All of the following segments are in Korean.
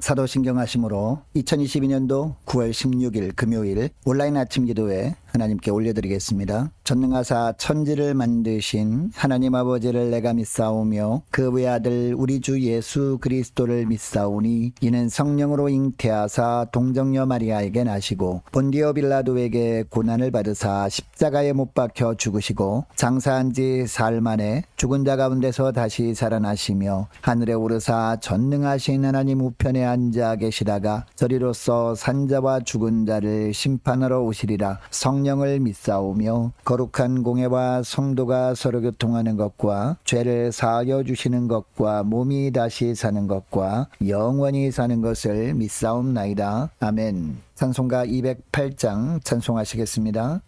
사도신경 하심으로 2022년도 9월 16일 금요일 온라인 아침 기도회 하나님께 올려드리겠습니다. 전능하사 천지를 만드신 하나님 아버지를 내가 믿사오며 그 외아들 우리 주 예수 그리스도를 믿사오니 이는 성령으로 잉태하사 동정녀 마리아에게 나시고 본디오 빌라도에게 고난을 받으사 십자가에 못 박혀 죽으시고 장사한 지 사흘 만에 죽은 자 가운데서 다시 살아나시며 하늘에 오르사 전능하신 하나님 우편에 앉아 계시다가 저리로서 산자와 죽은 자를 심판하러 오시리라. 성령을 믿사오며 거룩한 공회와 성도가 서로 교통하는 것과 죄를 사하여 주시는 것과 몸이 다시 사는 것과 영원히 사는 것을 믿사옵나이다. 아멘. 찬송가 208장 찬송하시겠습니다.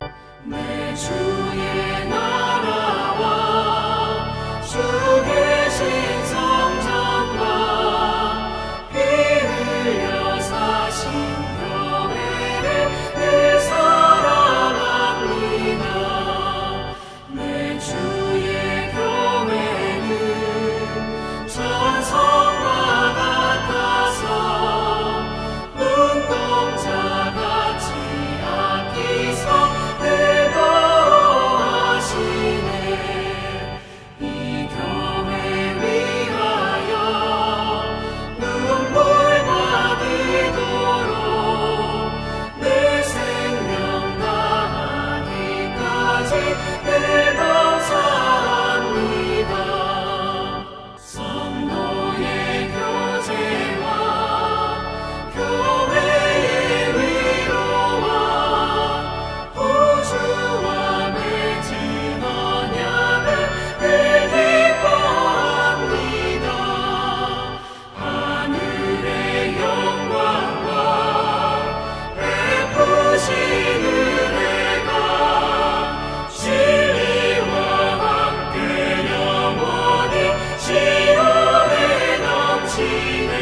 내 주의 나라와 주 계신 성전과 피 흘려 사신 교회를 늘 사랑합니다. 내 주의 교회는 전성과 같아서 눈동자같이 아끼사 이 교회 위하여 눈물과 기도로 내 생명 다하기까지 늘 감사합니다. 성도의 교제와 교회의 위로와 우주와 맺은 언약을 늘 기뻐합니다. 하늘의 영광과 베푸신 은혜가 진리와 함께 영원히 시온에 넘치네.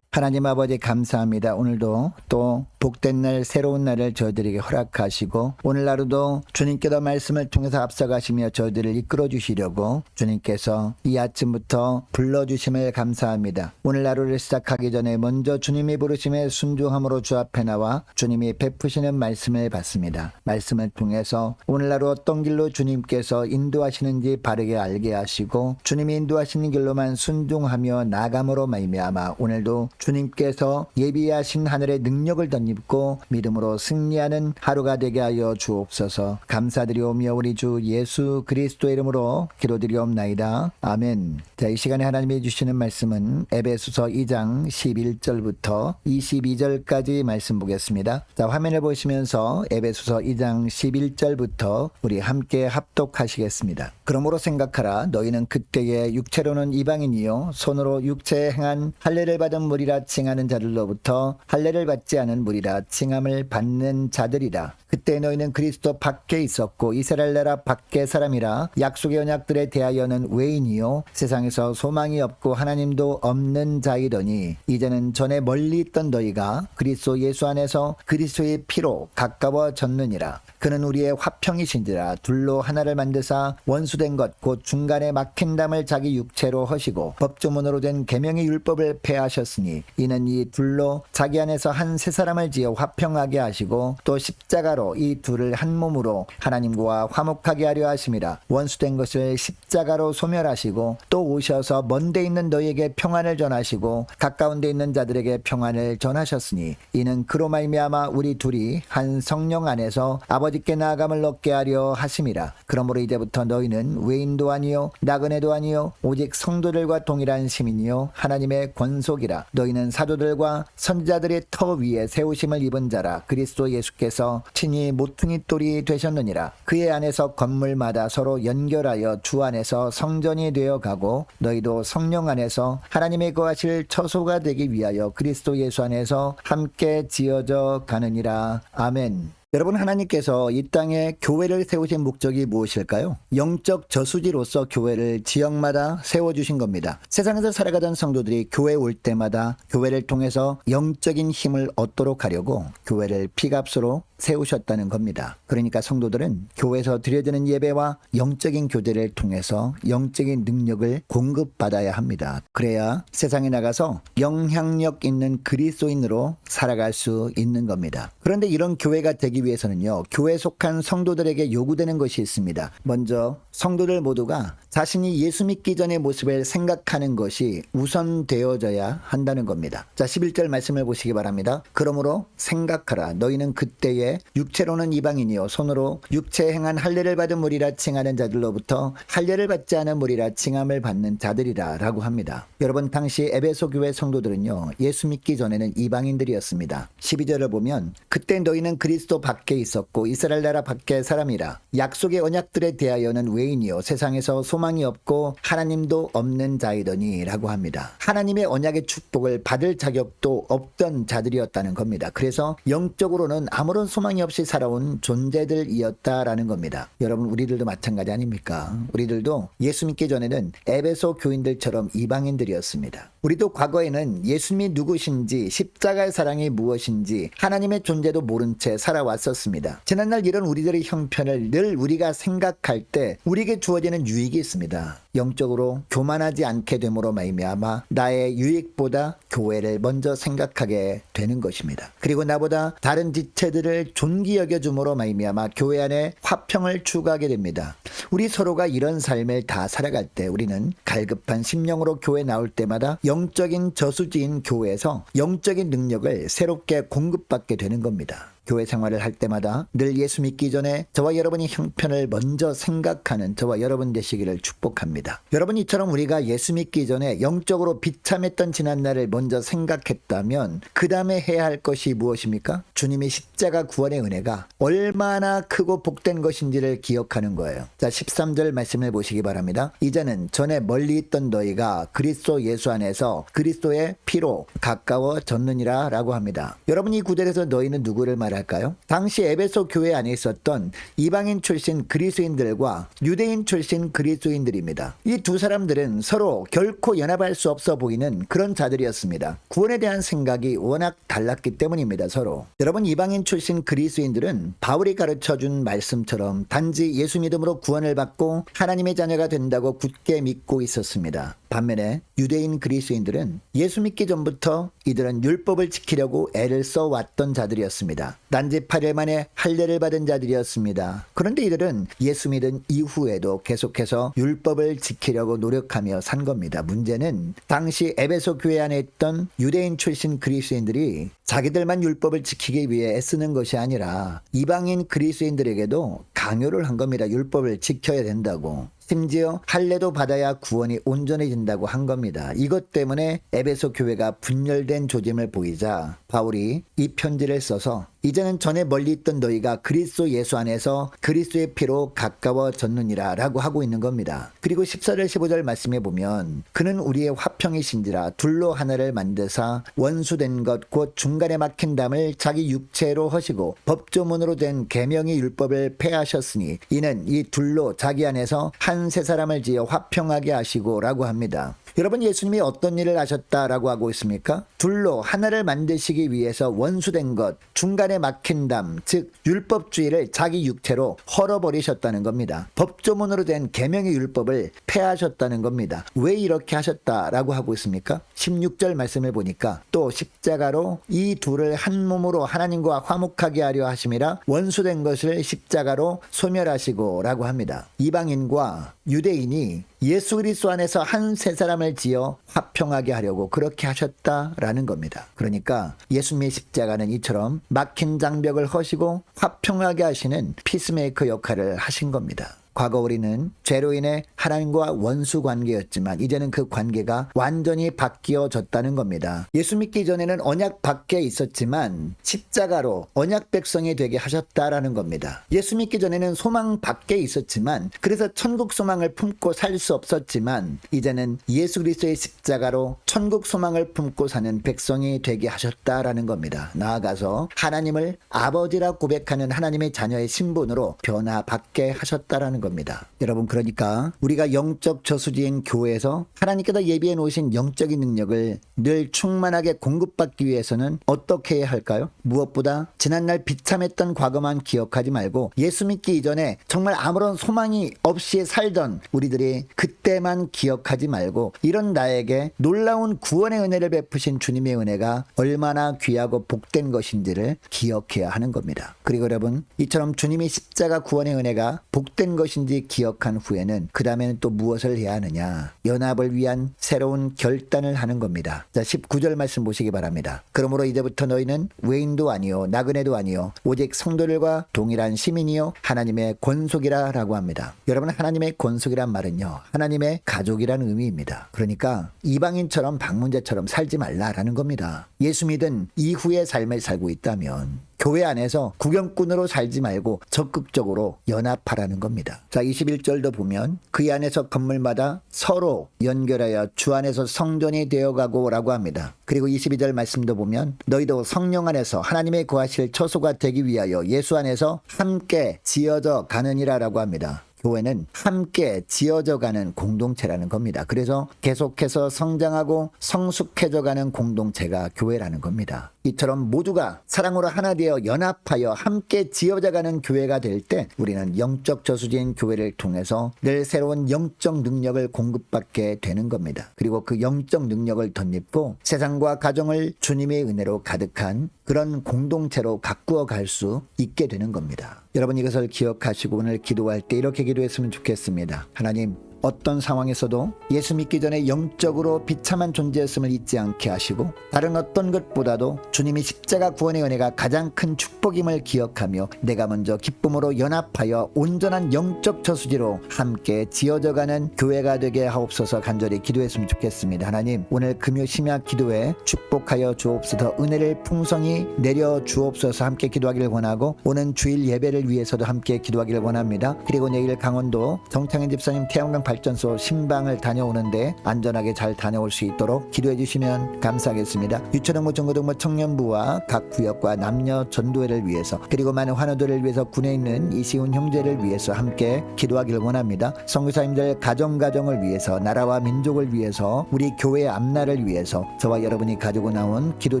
하나님 아버지 감사합니다. 오늘도 또 복된 날 새로운 날을 저희들에게 허락하시고 오늘 하루도 주님께서 말씀을 통해서 앞서가시며 저희들을 이끌어 주시려고 주님께서 이 아침부터 불러주심을 감사합니다. 오늘 하루를 시작하기 전에 먼저 주님이 부르심에 순종함으로 주 앞에 나와 주님이 베푸시는 말씀을 받습니다. 말씀을 통해서 오늘 하루 어떤 길로 주님께서 인도하시는지 바르게 알게 하시고 주님이 인도하시는 길로만 순종하며 나감으로 말미암아 오늘도 주님께서 예비하신 하늘의 능력을 덧입고 믿음으로 승리하는 하루가 되게 하여 주옵소서. 감사드리오며 우리 주 예수 그리스도의 이름으로 기도드리옵나이다. 아멘. 자, 이 시간에 하나님이 주시는 말씀은 에베소서 2장 11절부터 22절까지 말씀 보겠습니다. 자, 화면을 보시면서 에베소서 2장 11절부터 우리 함께 합독하시겠습니다. 그러므로 생각하라. 너희는 그때에 육체로는 이방인이요 손으로 육체에 행한 할례를 받은 무리라 칭하는 자들로부터 할례를 받지 않은 무리라 칭함을 받는 자들이라. 그때 너희는 그리스도 밖에 있었고 이스라엘 나라 밖의 사람이라. 약속의 언약들에 대하여는 외인이요 세상에서 소망이 없고 하나님도 없는 자이더니 이제는 전에 멀리 있던 너희가 그리스도 예수 안에서 그리스도의 피로 가까워졌느니라. 그는 우리의 화평이신지라. 둘로 하나를 만드사 원수된 것 곧 중간에 막힌 담을 자기 육체로 허시고 법조문으로 된 계명의 율법을 폐하셨으니 이는 이 둘로 자기 안에서 한 새 사람을 지어 화평하게 하시고 또 십자가로 이 둘을 한 몸으로 하나님과 화목하게 하려 하심이라. 원수된 것을 십자가로 소멸하시고 또 오셔서 먼 데 있는 너희에게 평안을 전하시고 가까운 데 있는 자들에게 평안을 전하셨으니 이는 그로 말미암아 우리 둘이 한 성령 안에서 아버지께 나아감을 얻게 하려 하심이라. 그러므로 이제부터 너희는 외인도 아니요 나그네도 아니요 오직 성도들과 동일한 시민이요 하나님의 권속이라. 너희는 사도들과 선지자들의 터 위에 세우심을 입은 자라. 그리스도 예수께서 친히 모퉁이 돌이 되셨느니라. 그의 안에서 건물마다 서로 연결하여 주 안에서 성전이 되어 가고 너희도 성령 안에서 하나님의 거하실 처소가 되기 위하여 그리스도 예수 안에서 함께 지어져 가느니라. 아멘. 여러분, 하나님께서 이 땅에 교회를 세우신 목적이 무엇일까요? 영적 저수지로서 교회를 지역마다 세워주신 겁니다. 세상에서 살아가던 성도들이 교회에 올 때마다 교회를 통해서 영적인 힘을 얻도록 하려고 교회를 피값으로 세우셨다는 겁니다. 그러니까 성도들은 교회에서 드려지는 예배와 영적인 교제를 통해서 영적인 능력을 공급받아야 합니다. 그래야 세상에 나가서 영향력 있는 그리스도인으로 살아갈 수 있는 겁니다. 그런데 이런 교회가 되기 위해서는요, 교회에 속한 성도들에게 요구되는 것이 있습니다. 먼저 성도들 모두가 자신이 예수 믿기 전의 모습을 생각하는 것이 우선되어져야 한다는 겁니다. 자, 11절 말씀을 보시기 바랍니다. 그러므로 생각하라. 너희는 그때에 육체로는 이방인이요 손으로 육체에 행한 할례를 받은 무리라 칭하는 자들로부터 할례를 받지 않은 무리라 칭함을 받는 자들이라 라고 합니다. 여러분, 당시 에베소 교회 성도들은요, 예수 믿기 전에는 이방인들이었습니다. 12절을 보면 그때 너희는 그리스도 밖에 있었고 이스라엘 나라 밖의 사람이라. 약속의 언약들에 대하여는 외인이요 세상에서 소망이 없고 하나님도 없는 자이더니 라고 합니다. 하나님의 언약의 축복을 받을 자격도 없던 자들이었다는 겁니다. 그래서 영적으로는 아무런 소망이 없이 살아온 존재들이었다라는 겁니다. 여러분, 우리들도 마찬가지 아닙니까? 우리들도 예수 믿기 전에는 에베소 교인들처럼 이방인들이었습니다. 우리도 과거에는 예수님이 누구신지, 십자가의 사랑이 무엇인지, 하나님의 존재도 모른 채 살아왔었습니다. 지난날 이런 우리들의 형편을 늘 우리가 생각할 때 우리에게 주어지는 유익이 있습니다. 영적으로 교만하지 않게 됨으로 말미암아 나의 유익보다 교회를 먼저 생각하게 되는 것입니다. 그리고 나보다 다른 지체들을 존귀 여겨줌으로 말미암아 교회 안에 화평을 추구하게 됩니다. 우리 서로가 이런 삶을 다 살아갈 때 우리는 갈급한 심령으로 교회 나올 때마다 영적인 저수지인 교회에서 영적인 능력을 새롭게 공급받게 되는 겁니다. 교회 생활을 할 때마다 늘 예수 믿기 전에 저와 여러분이 형편을 먼저 생각하는 저와 여러분 되시기를 축복합니다. 여러분, 이처럼 우리가 예수 믿기 전에 영적으로 비참했던 지난날을 먼저 생각했다면 그 다음에 해야 할 것이 무엇입니까? 주님의 십자가 구원의 은혜가 얼마나 크고 복된 것인지를 기억하는 거예요. 자, 13절 말씀을 보시기 바랍니다. 이제는 전에 멀리 있던 너희가 그리스도 예수 안에서 그리스도의 피로 가까워졌느니라 라고 합니다. 여러분, 이 구절에서 너희는 누구를 말할까요? 당시 에베소 교회 안에 있었던 이방인 출신 그리스도인들과 유대인 출신 그리스도인들입니다. 이 두 사람들은 서로 결코 연합할 수 없어 보이는 그런 자들이었습니다. 구원에 대한 생각이 워낙 달랐기 때문입니다. 서로. 여러분, 이방인 출신 그리스도인들은 바울이 가르쳐준 말씀처럼 단지 예수 믿음으로 구원을 받고 하나님의 자녀가 된다고 굳게 믿고 있었습니다. 반면에 유대인 그리스도인들은 예수 믿기 전부터 이들은 율법을 지키려고 애를 써왔던 자들이었습니다. 단지 8일 만에 할례를 받은 자들이었습니다. 그런데 이들은 예수 믿은 이후에도 계속해서 율법을 지키려고 노력하며 산 겁니다. 문제는 당시 에베소 교회 안에 있던 유대인 출신 그리스도인들이 자기들만 율법을 지키기 위해 애쓰는 것이 아니라 이방인 그리스도인들에게도 강요를 한 겁니다. 율법을 지켜야 된다고. 심지어 할례도 받아야 구원이 온전해진다고 한 겁니다. 이것 때문에 에베소 교회가 분열된 조짐을 보이자 바울이 이 편지를 써서 이제는 전에 멀리 있던 너희가 그리스도 예수 안에서 그리스도의 피로 가까워졌느니라 라고 하고 있는 겁니다. 그리고 14절 15절 말씀에 보면 그는 우리의 화평이신지라 둘로 하나를 만드사 원수된 것 곧 중간에 막힌 담을 자기 육체로 허시고 법조문으로 된 계명의 율법을 폐하셨으니 이는 이 둘로 자기 안에서 한 세 사람을 지어 화평하게 하시고 라고 합니다. 여러분, 예수님이 어떤 일을 하셨다라고 하고 있습니까? 둘로 하나를 만드시기 위해서 원수된 것, 중간에 막힌 담, 즉 율법주의를 자기 육체로 헐어버리셨다는 겁니다. 법조문으로 된 계명의 율법을 폐하셨다는 겁니다. 왜 이렇게 하셨다라고 하고 있습니까? 16절 말씀을 보니까 또 십자가로 이 둘을 한 몸으로 하나님과 화목하게 하려 하심이라 원수된 것을 십자가로 소멸하시고 라고 합니다. 이방인과 유대인이 예수 그리스도 안에서 한 세 사람을 지어 화평하게 하려고 그렇게 하셨다라는 겁니다. 그러니까 예수님의 십자가는 이처럼 막힌 장벽을 허시고 화평하게 하시는 피스메이커 역할을 하신 겁니다. 과거 우리는 죄로 인해 하나님과 원수 관계였지만 이제는 그 관계가 완전히 바뀌어졌다는 겁니다. 예수 믿기 전에는 언약 밖에 있었지만 십자가로 언약 백성이 되게 하셨다라는 겁니다. 예수 믿기 전에는 소망 밖에 있었지만 그래서 천국 소망을 품고 살 수 없었지만 이제는 예수 그리스도의 십자가로 천국 소망을 품고 사는 백성이 되게 하셨다라는 겁니다. 나아가서 하나님을 아버지라 고백하는 하나님의 자녀의 신분으로 변화받게 하셨다라는 겁니다. 여러분, 그러니까 우리 우리가 영적 저수지인 교회에서 하나님께서 예비해 놓으신 영적인 능력을 늘 충만하게 공급받기 위해서는 어떻게 해야 할까요? 무엇보다 지난날 비참했던 과거만 기억하지 말고 예수 믿기 이전에 정말 아무런 소망이 없이 살던 우리들이 그때만 기억하지 말고 이런 나에게 놀라운 구원의 은혜를 베푸신 주님의 은혜가 얼마나 귀하고 복된 것인지를 기억해야 하는 겁니다. 그리고 여러분, 이처럼 주님이 십자가 구원의 은혜가 복된 것인지 기억한 후에는 그 다음에는 또 무엇을 해야 하느냐? 연합을 위한 새로운 결단을 하는 겁니다. 자, 19절 말씀 보시기 바랍니다. 그러므로 이제부터 너희는 외인도 아니요 나그네도 아니요 오직 성도들과 동일한 시민이요 하나님의 권속이라 라고 합니다. 여러분, 하나님의 권속이란 말은요, 하나님의 가족이라는 의미입니다. 그러니까 이방인처럼 방문자처럼 살지 말라라는 겁니다. 예수 믿은 이후의 삶을 살고 있다면 교회 안에서 구경꾼으로 살지 말고 적극적으로 연합하라는 겁니다. 자, 21절도 보면 그 안에서 건물마다 서로 연결하여 주 안에서 성전이 되어가고 라고 합니다. 그리고 22절 말씀도 보면 너희도 성령 안에서 하나님의 거하실 처소가 되기 위하여 예수 안에서 함께 지어져 가느니라 라고 합니다. 교회는 함께 지어져가는 공동체라는 겁니다. 그래서 계속해서 성장하고 성숙해져가는 공동체가 교회라는 겁니다. 이처럼 모두가 사랑으로 하나 되어 연합하여 함께 지어져가는 교회가 될 때 우리는 영적 저수지인 교회를 통해서 늘 새로운 영적 능력을 공급받게 되는 겁니다. 그리고 그 영적 능력을 덧입고 세상과 가정을 주님의 은혜로 가득한 그런 공동체로 가꾸어 갈 수 있게 되는 겁니다. 여러분, 이것을 기억하시고 오늘 기도할 때 이렇게 기도했으면 좋겠습니다. 하나님, 어떤 상황에서도 예수 믿기 전에 영적으로 비참한 존재였음을 잊지 않게 하시고 다른 어떤 것보다도 주님이 십자가 구원의 은혜가 가장 큰 축복임을 기억하며 내가 먼저 기쁨으로 연합하여 온전한 영적 저수지로 함께 지어져가는 교회가 되게 하옵소서 간절히 기도했으면 좋겠습니다. 하나님, 오늘 금요 심야 기도에 축복하여 주옵소서, 은혜를 풍성히 내려 주옵소서. 함께 기도하기를 원하고 오는 주일 예배를 위해서도 함께 기도하기를 원합니다. 그리고 내일 강원도 정창현 집사님 태양광 발전소 신방을 다녀오는데 안전하게 잘 다녀올 수 있도록 기도해 주시면 감사하겠습니다. 유초등부 중고등부 청년부와 각 구역과 남녀 전도회를 위해서 그리고 많은 환우들을 위해서 군에 있는 이시훈 형제를 위해서 함께 기도하기를 원합니다. 선교사님들 가정을 위해서 나라와 민족을 위해서 우리 교회의 앞날을 위해서 저와 여러분이 가지고 나온 기도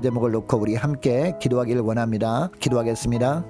제목을 놓고 우리 함께 기도하기를 원합니다. 기도하겠습니다.